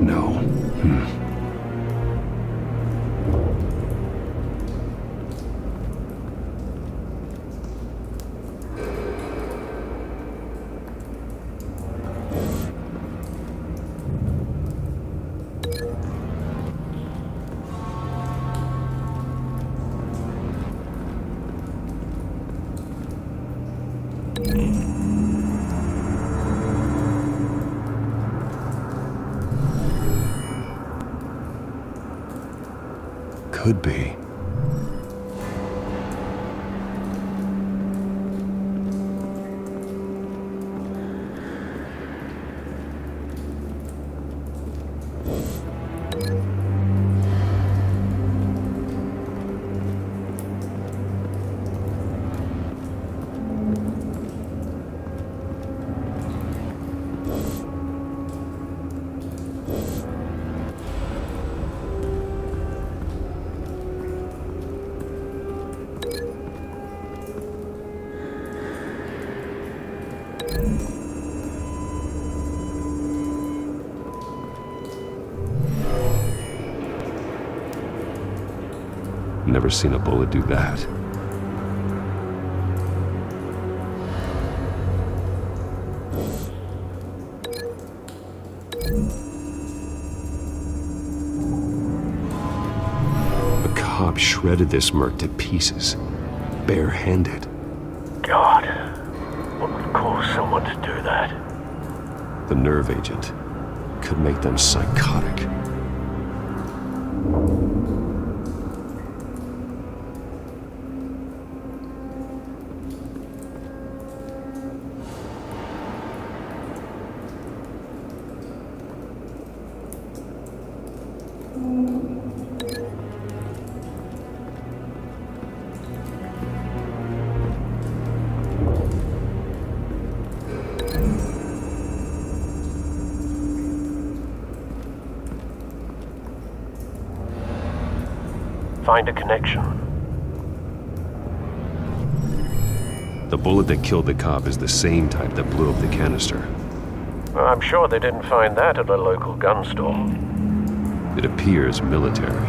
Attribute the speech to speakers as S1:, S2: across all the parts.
S1: No. Could be. Never seen a bullet do that. A cop shredded this merc to pieces, barehanded.
S2: God, what would cause someone to do that?
S1: The nerve agent could make them psychotic.
S2: Find a connection.
S1: The bullet that killed the cop is the same type that blew up the canister.
S2: I'm sure they didn't find that at a local gun store.
S1: It appears military.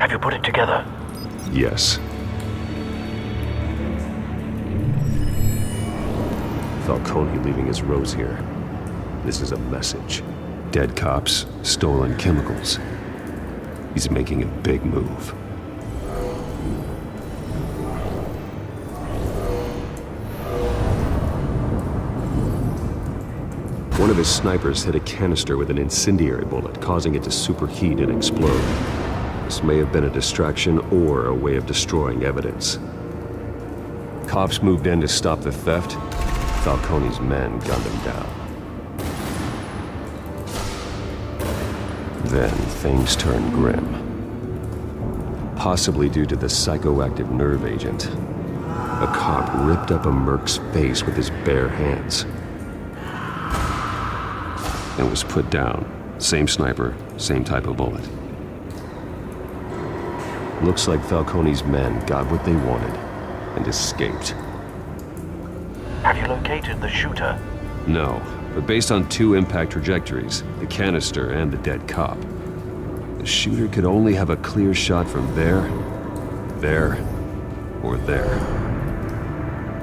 S2: Have you put it together?
S1: Yes. Falcone leaving his rose here. This is a message. Dead cops, stolen chemicals. He's making a big move. One of his snipers hit a canister with an incendiary bullet, causing it to superheat and explode. This may have been a distraction or a way of destroying evidence. Cops moved in to stop the theft. Falcone's men gunned him down. Then things turned grim. Possibly due to the psychoactive nerve agent. A cop ripped up a merc's face with his bare hands. And was put down. Same sniper, same type of bullet. Looks like Falcone's men got what they wanted and escaped.
S2: Have you located the shooter?
S1: No, but based on two impact trajectories, the canister and the dead cop, the shooter could only have a clear shot from there, or there,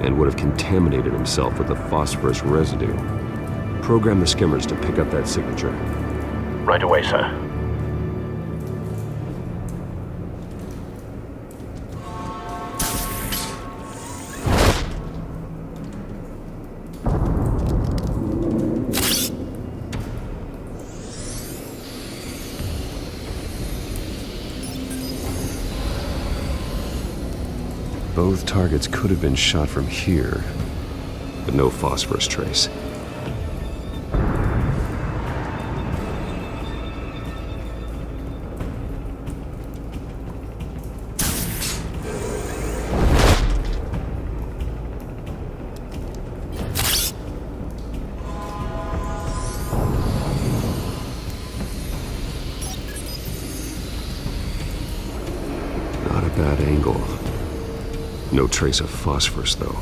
S1: and would have contaminated himself with the phosphorus residue. Program the skimmers to pick up that signature.
S2: Right away, sir.
S1: Both targets could have been shot from here, but no phosphorus trace. Not a bad angle. No trace of phosphorus, though.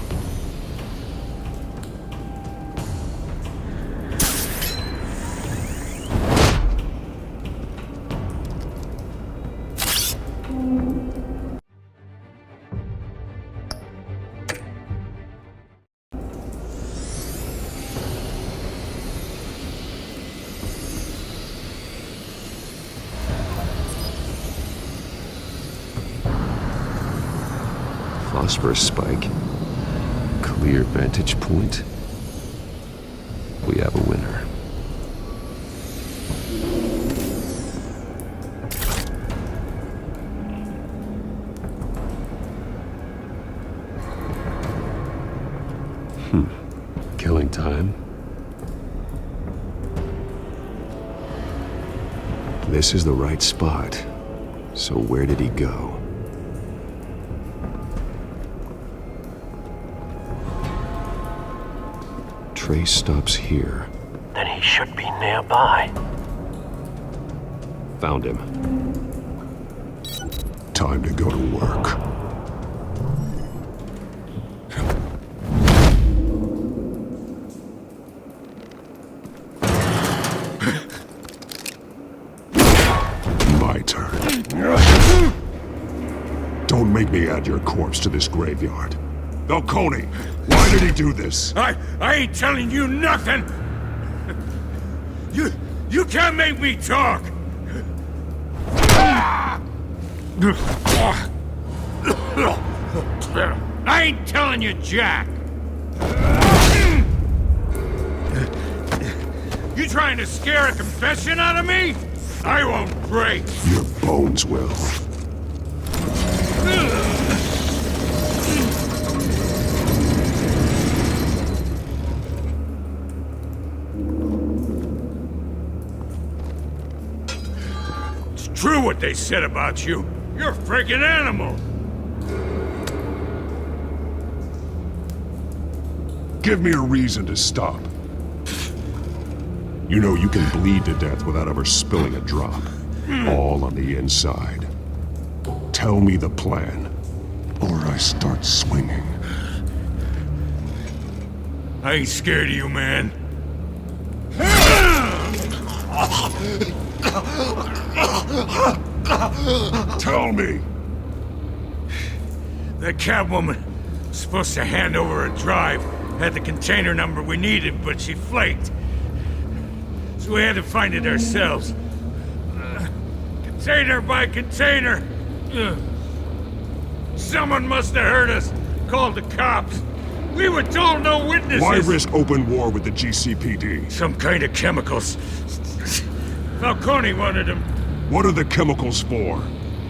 S1: Phosphorus spike. Clear vantage point. We have a winner. Killing time. This is the right spot. So where did he go? Trace stops here.
S2: Then he should be nearby.
S1: Found him.
S3: Time to go to work. My turn. Don't make me add your corpse to this graveyard. Falcone, why did he do this?
S4: I ain't telling you nothing! You can't make me talk! I ain't telling you jack! You trying to scare a confession out of me? I won't break!
S3: Your bones will.
S4: True what they said about you. You're a freaking animal.
S3: Give me a reason to stop. You know you can bleed to death without ever spilling a drop. All on the inside. Tell me the plan, or I start swinging.
S4: I ain't scared of you, man.
S3: Tell me!
S4: That catwoman was supposed to hand over a drive. Had the container number we needed, but she flaked. So we had to find it ourselves. Container by container. Someone must have heard us. Called the cops. We were told no witnesses.
S3: Why risk open war with the GCPD?
S4: Some kind of chemicals. Falcone wanted them.
S3: What are the chemicals for?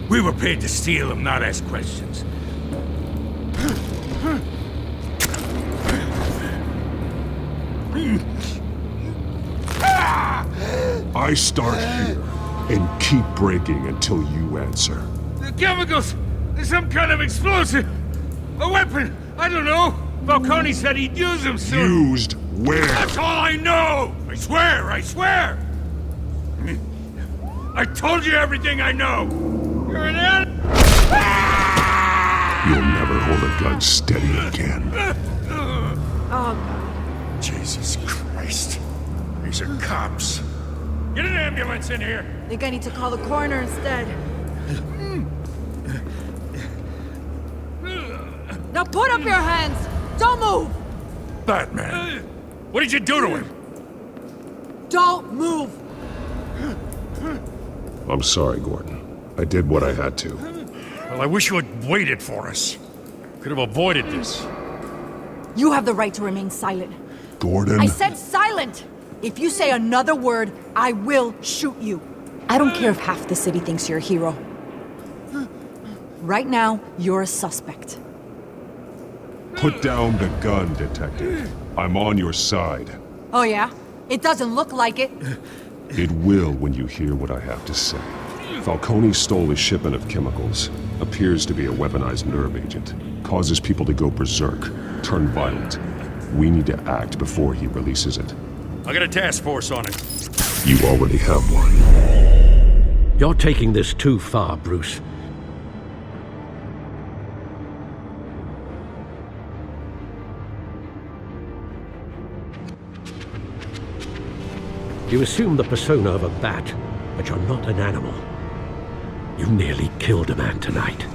S4: We were paid to steal them, not ask questions.
S3: I start here and keep breaking until you answer.
S4: The chemicals! There's some kind of explosive! A weapon! I don't know! Falcone said he'd use them soon!
S3: Used where?
S4: That's all I know! I swear! I swear! I told you everything I know! You're an animal!
S3: You'll never hold a gun steady again.
S5: Oh,
S4: Jesus Christ. These are cops. Get an ambulance in here!
S5: I think I need to call the coroner instead. Now put up your hands! Don't move!
S4: Batman! What did you do to him?
S5: Don't move!
S3: I'm sorry, Gordon. I did what I had to.
S4: Well, I wish you had waited for us. Could have avoided this.
S5: You have the right to remain silent.
S3: Gordon?
S5: I said silent! If you say another word, I will shoot you. I don't care if half the city thinks you're a hero. Right now, you're a suspect.
S3: Put down the gun, Detective. I'm on your side.
S5: Oh yeah? It doesn't look like it.
S3: It will when you hear what I have to say. Falcone stole a shipment of chemicals. Appears to be a weaponized nerve agent. Causes people to go berserk, turn violent. We need to act before he releases it.
S4: I got a task force on it.
S3: You already have one.
S6: You're taking this too far, Bruce. You assume the persona of a bat, but you're not an animal. You nearly killed a man tonight.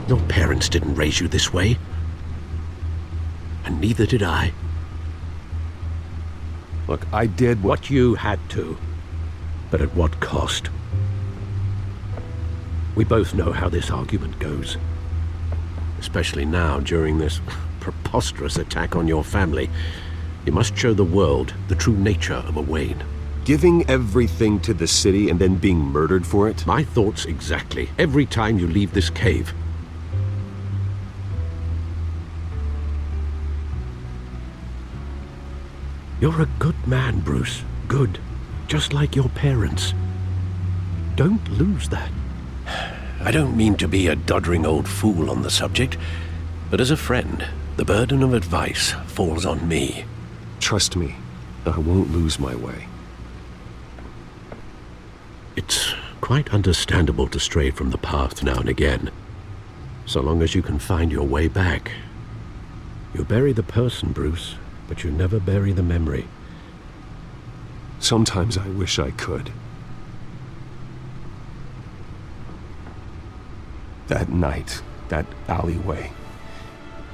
S6: Your parents didn't raise you this way. And neither did I.
S1: Look, I did
S6: What you had to. But at what cost? We both know how this argument goes. Especially now, during this preposterous attack on your family. You must show the world the true nature of a Wayne.
S1: Giving everything to the city and then being murdered for it?
S6: My thoughts exactly. Every time you leave this cave. You're a good man, Bruce. Good. Just like your parents. Don't lose that. I don't mean to be a doddering old fool on the subject, but as a friend, the burden of advice falls on me.
S1: Trust me, I won't lose my way.
S6: It's quite understandable to stray from the path now and again, so long as you can find your way back. You bury the person, Bruce, but you never bury the memory.
S1: Sometimes I wish I could. That night, that alleyway,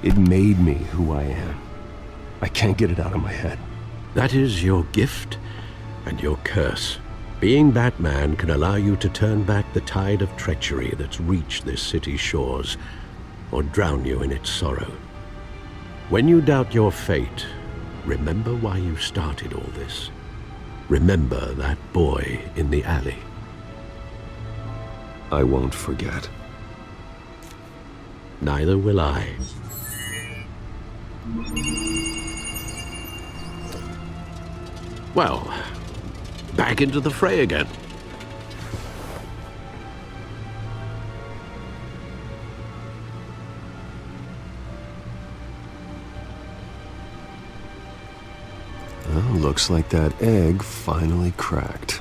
S1: it made me who I am. I can't get it out of my head.
S6: That is your gift and your curse. Being Batman can allow you to turn back the tide of treachery that's reached this city's shores, or drown you in its sorrow. When you doubt your fate, remember why you started all this. Remember that boy in the alley.
S1: I won't forget.
S6: Neither will I. Well, back into the fray again.
S1: Well, looks like that egg finally cracked.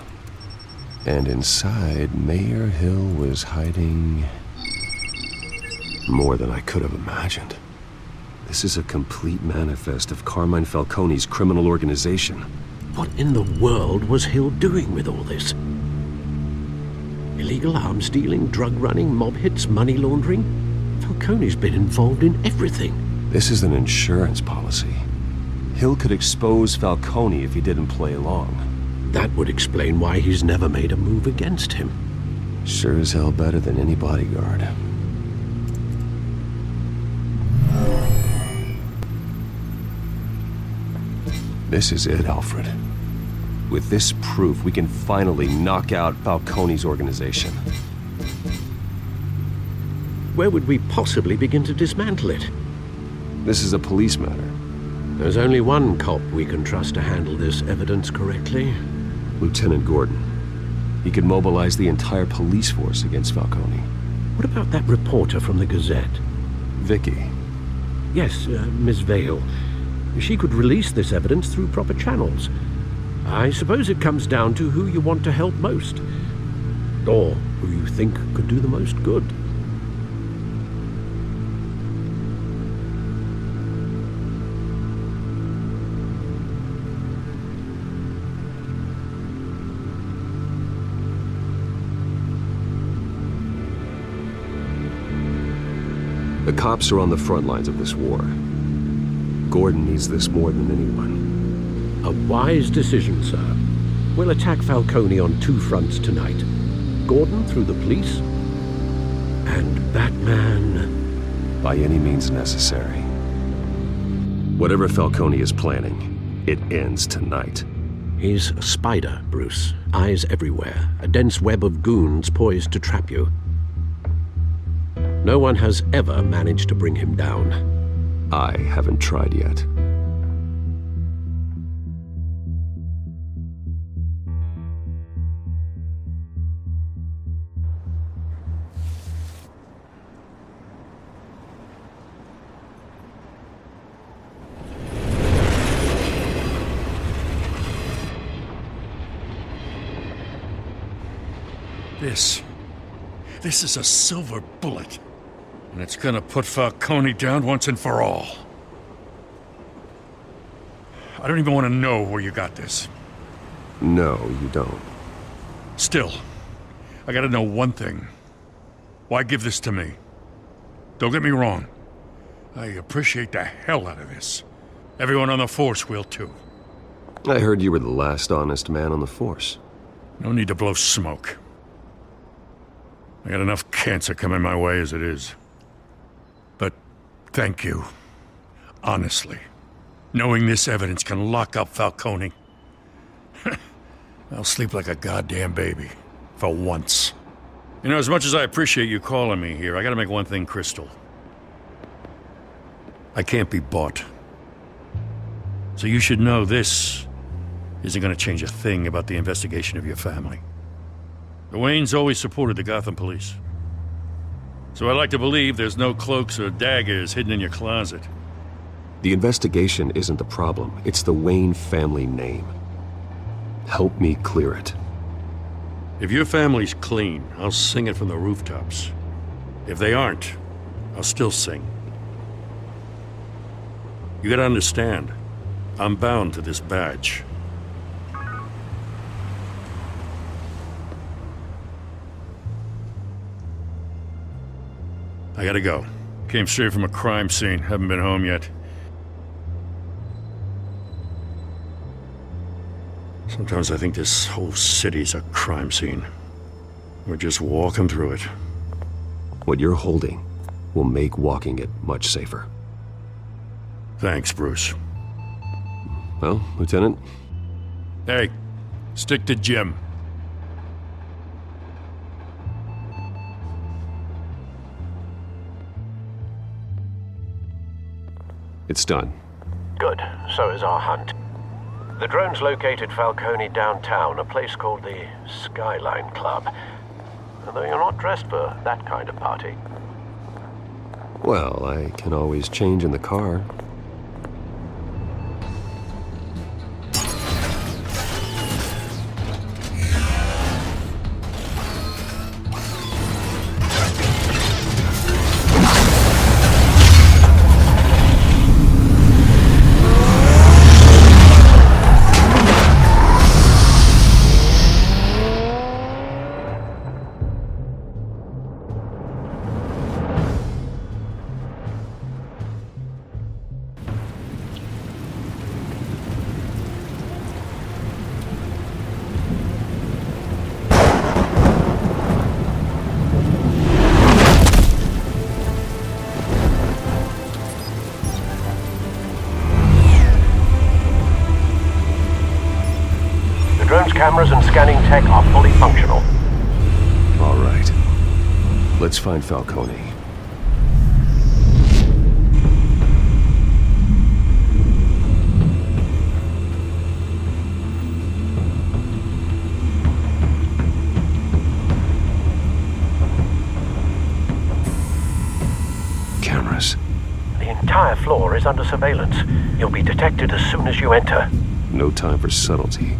S1: And inside, Mayor Hill was hiding more than I could have imagined. This is a complete manifest of Carmine Falcone's criminal organization.
S6: What in the world was Hill doing with all this? Illegal arms dealing, drug running, mob hits, money laundering? Falcone's been involved in everything.
S1: This is an insurance policy. Hill could expose Falcone if he didn't play along.
S6: That would explain why he's never made a move against him.
S1: Sure as hell better than any bodyguard. This is it, Alfred. With this proof, we can finally knock out Falcone's organization.
S6: Where would we possibly begin to dismantle it?
S1: This is a police matter.
S6: There's only one cop we can trust to handle this evidence correctly.
S1: Lieutenant Gordon. He could mobilize the entire police force against Falcone.
S6: What about that reporter from the Gazette?
S1: Vicky.
S6: Yes, Miss Vale. She could release this evidence through proper channels. I suppose it comes down to who you want to help most. Or who you think could do the most good.
S1: The cops are on the front lines of this war. Gordon needs this more than anyone.
S6: A wise decision, sir. We'll attack Falcone on two fronts tonight. Gordon through the police, and Batman...
S1: by any means necessary. Whatever Falcone is planning, it ends tonight.
S6: He's a spider, Bruce. Eyes everywhere. A dense web of goons poised to trap you. No one has ever managed to bring him down.
S1: I haven't tried yet.
S4: This is a silver bullet. And it's gonna put Falcone down once and for all. I don't even want to know where you got this.
S1: No, you don't.
S4: Still, I gotta know one thing. Why give this to me? Don't get me wrong. I appreciate the hell out of this. Everyone on the force will too.
S1: I heard you were the last honest man on the force.
S4: No need to blow smoke. I got enough cancer coming my way as it is. But thank you. Honestly. Knowing this evidence can lock up Falcone. I'll sleep like a goddamn baby. For once. You know, as much as I appreciate you calling me here, I gotta make one thing crystal. I can't be bought. So you should know this isn't gonna change a thing about the investigation of your family. The Waynes always supported the Gotham police. So I like to believe there's no cloaks or daggers hidden in your closet.
S1: The investigation isn't the problem. It's the Wayne family name. Help me clear it.
S4: If your family's clean, I'll sing it from the rooftops. If they aren't, I'll still sing. You gotta understand, I'm bound to this badge. I gotta go. Came straight from a crime scene, haven't been home yet. Sometimes I think this whole city's a crime scene. We're just walking through it.
S1: What you're holding will make walking it much safer.
S4: Thanks, Bruce.
S1: Well, Lieutenant?
S4: Hey, stick to Jim.
S1: It's done.
S7: Good. So is our hunt. The drones located Falcone downtown, a place called the Skyline Club. Although you're not dressed for that kind of party.
S1: Well, I can always change in the car.
S7: cameras and scanning tech are fully functional.
S1: All right. Let's find Falcone. Cameras.
S7: The entire floor is under surveillance. You'll be detected as soon as you enter.
S1: No time for subtlety.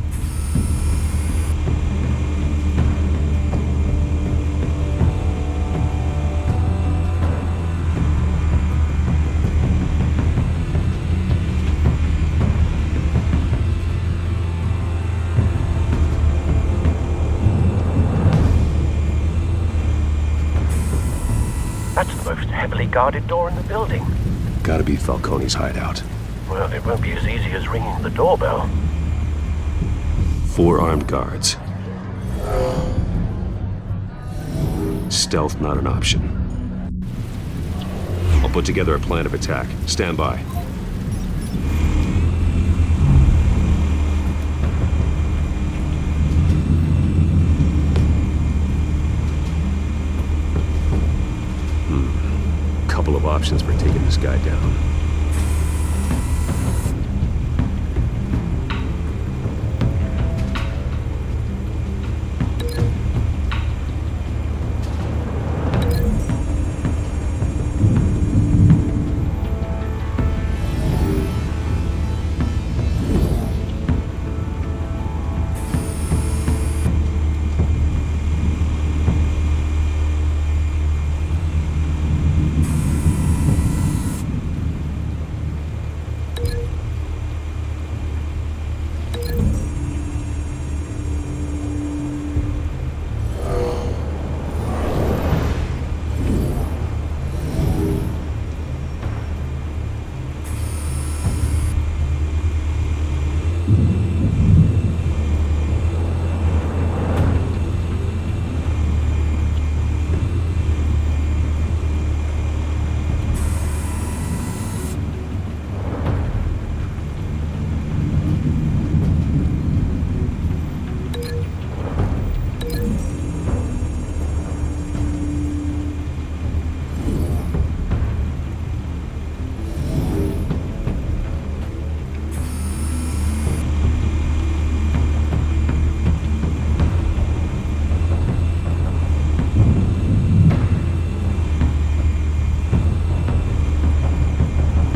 S7: That's the most heavily guarded door in the building.
S1: Gotta be Falcone's hideout.
S7: Well, it won't be as easy as ringing the doorbell.
S1: 4 armed guards. Stealth not an option. I'll put together a plan of attack. Stand by. Couple of options for taking this guy down.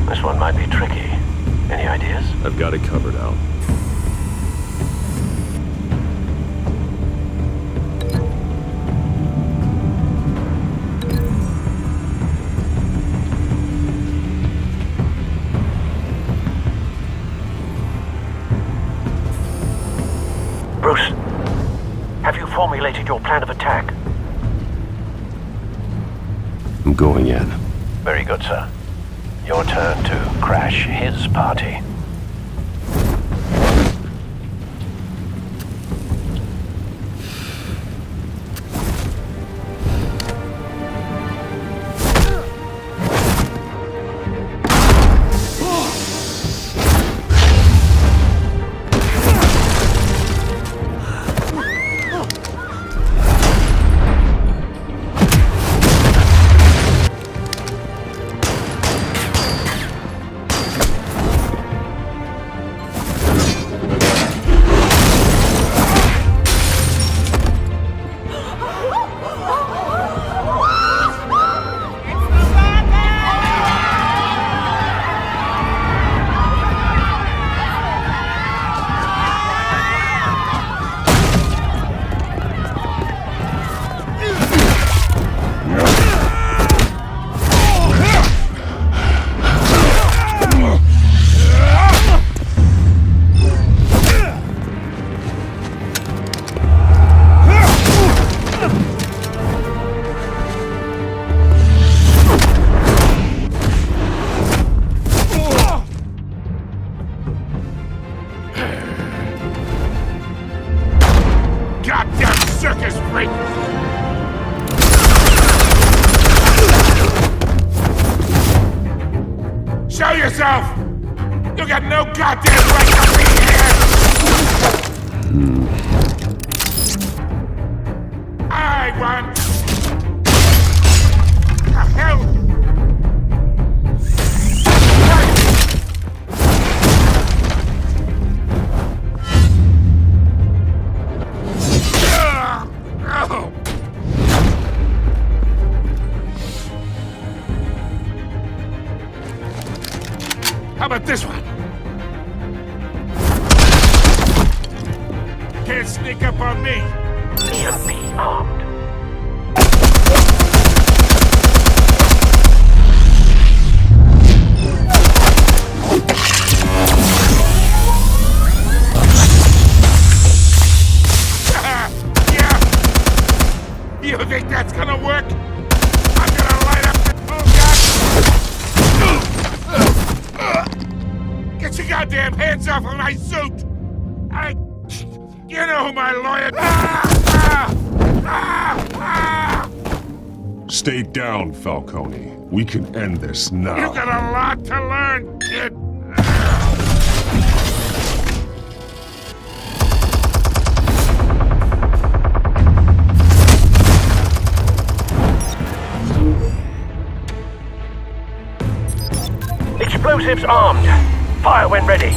S7: This one might be tricky. Any ideas?
S1: I've got it covered, Al.
S7: Bruce, have you formulated your plan of attack?
S1: I'm going in.
S7: Very good, sir. Your turn to crash his party.
S8: Show yourself! You got no goddamn right to be here! I want... Help! How about this one? Can't sneak up on me.
S7: EMP armed.
S8: Yeah. You think that's gonna work? I'm gonna light up the... Oh, God! Get your goddamn hands off of my suit! You know who my lawyer...
S3: Stay down, Falcone. We can end this now.
S8: You got a lot to learn, kid.
S7: Explosives armed. Fire when ready.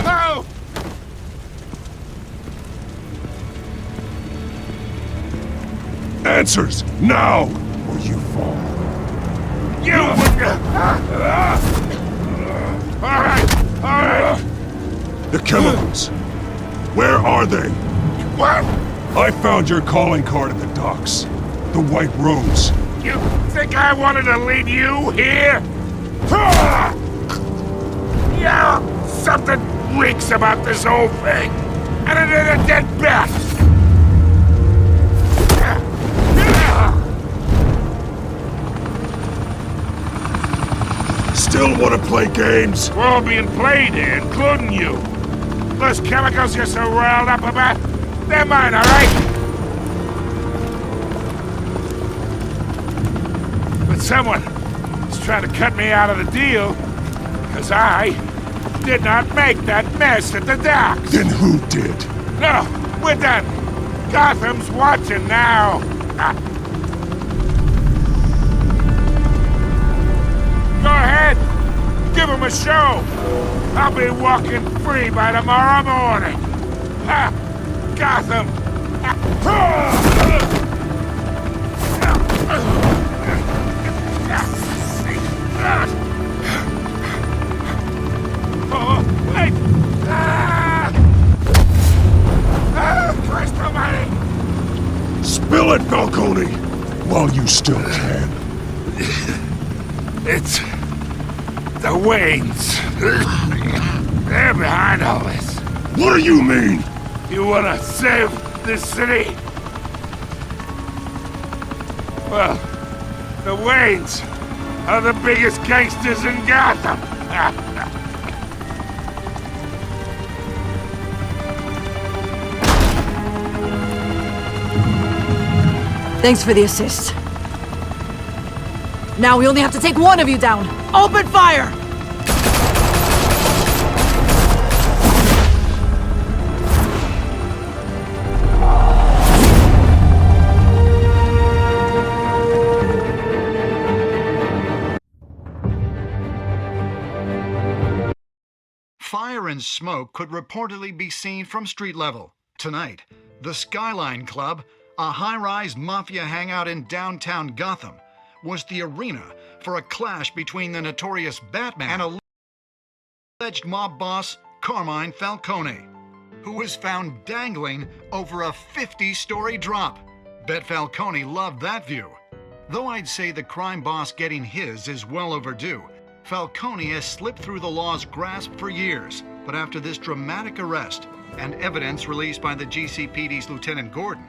S8: Oh!
S3: Answers, now, or you fall.
S8: You would... All right.
S3: The chemicals. Where are they?
S8: What?
S3: I found your calling card at the docks. The White Rose.
S8: You think I wanted to lead you here? Yeah, something reeks about this whole thing. And it is a dead bat.
S3: Still want to play games?
S8: We're all being played here, including you. Those chemicals you're so riled up about, they're mine, all right? But someone is trying to cut me out of the deal, because I did not make that mess at the docks.
S3: Then who did?
S8: No, we're done. Gotham's watching now. Go ahead. Give him a show. I'll be walking free by tomorrow morning. Ha! Gotham. Oh, wait! Christ almighty!
S3: Spill it, Falcone, while you still can.
S8: It's the Waynes. They're behind all this.
S3: What do you mean?
S8: You wanna save this city? Well, the Waynes are the biggest gangsters in Gotham.
S5: Thanks for the assist. Now we only have to take one of you down. Open fire!
S9: Fire and smoke could reportedly be seen from street level. Tonight, the Skyline Club, a high-rise mafia hangout in downtown Gotham, was the arena for a clash between the notorious Batman and alleged mob boss Carmine Falcone, who was found dangling over a 50-story drop. Bet Falcone loved that view. Though I'd say the crime boss getting his is well overdue, Falcone has slipped through the law's grasp for years. But after this dramatic arrest and evidence released by the GCPD's Lieutenant Gordon,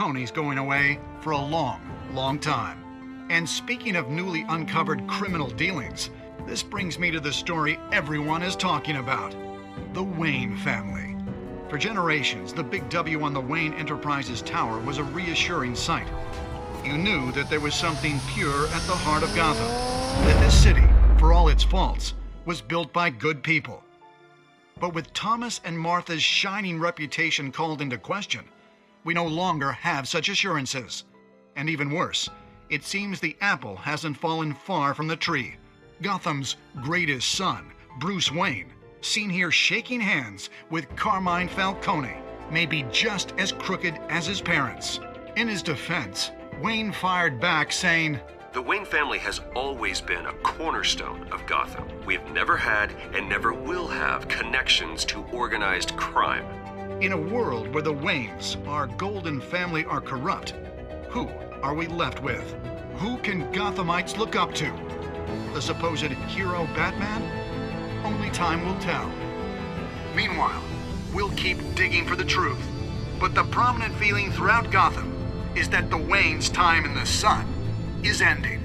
S9: Falcone's going away for a long, long time. And speaking of newly uncovered criminal dealings, this brings me to the story everyone is talking about. The Wayne family. For generations, the big W on the Wayne Enterprises tower was a reassuring sight. You knew that there was something pure at the heart of Gotham. That this city, for all its faults, was built by good people. But with Thomas and Martha's shining reputation called into question, we no longer have such assurances. And even worse, it seems the apple hasn't fallen far from the tree. Gotham's greatest son, Bruce Wayne, seen here shaking hands with Carmine Falcone, may be just as crooked as his parents. In his defense, Wayne fired back saying,
S1: The Wayne family has always been a cornerstone of Gotham. We have never had and never will have connections to organized crime.
S9: In a world where the Waynes, our golden family, are corrupt, who are we left with? Who can Gothamites look up to? The supposed hero Batman? Only time will tell. Meanwhile, we'll keep digging for the truth. But the prominent feeling throughout Gotham is that the Waynes' time in the sun is ending.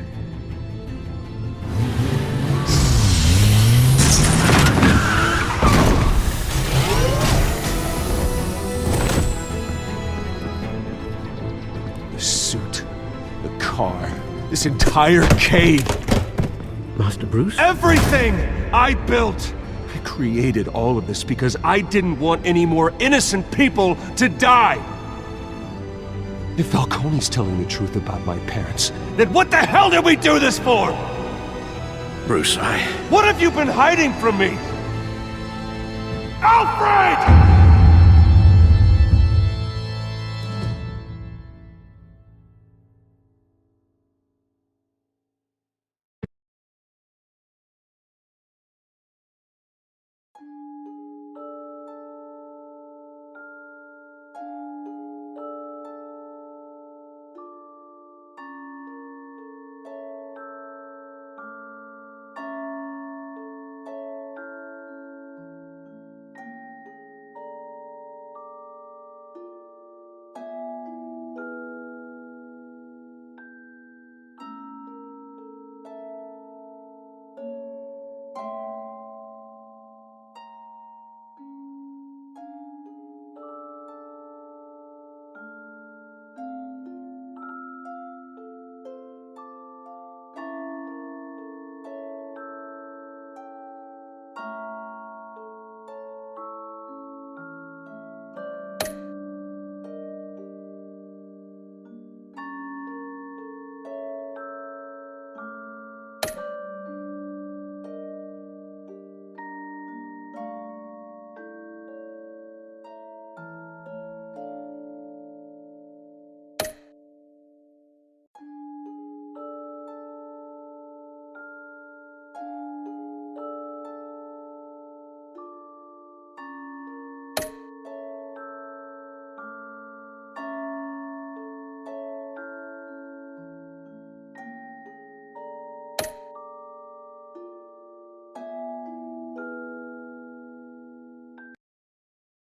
S10: The suit, the car, this entire cave.
S6: Master Bruce?
S10: Everything I built! I created all of this because I didn't want any more innocent people to die! If Falcone's telling the truth about my parents, then what the hell did we do this for?
S6: Bruce,
S10: What have you been hiding from me? Alfred!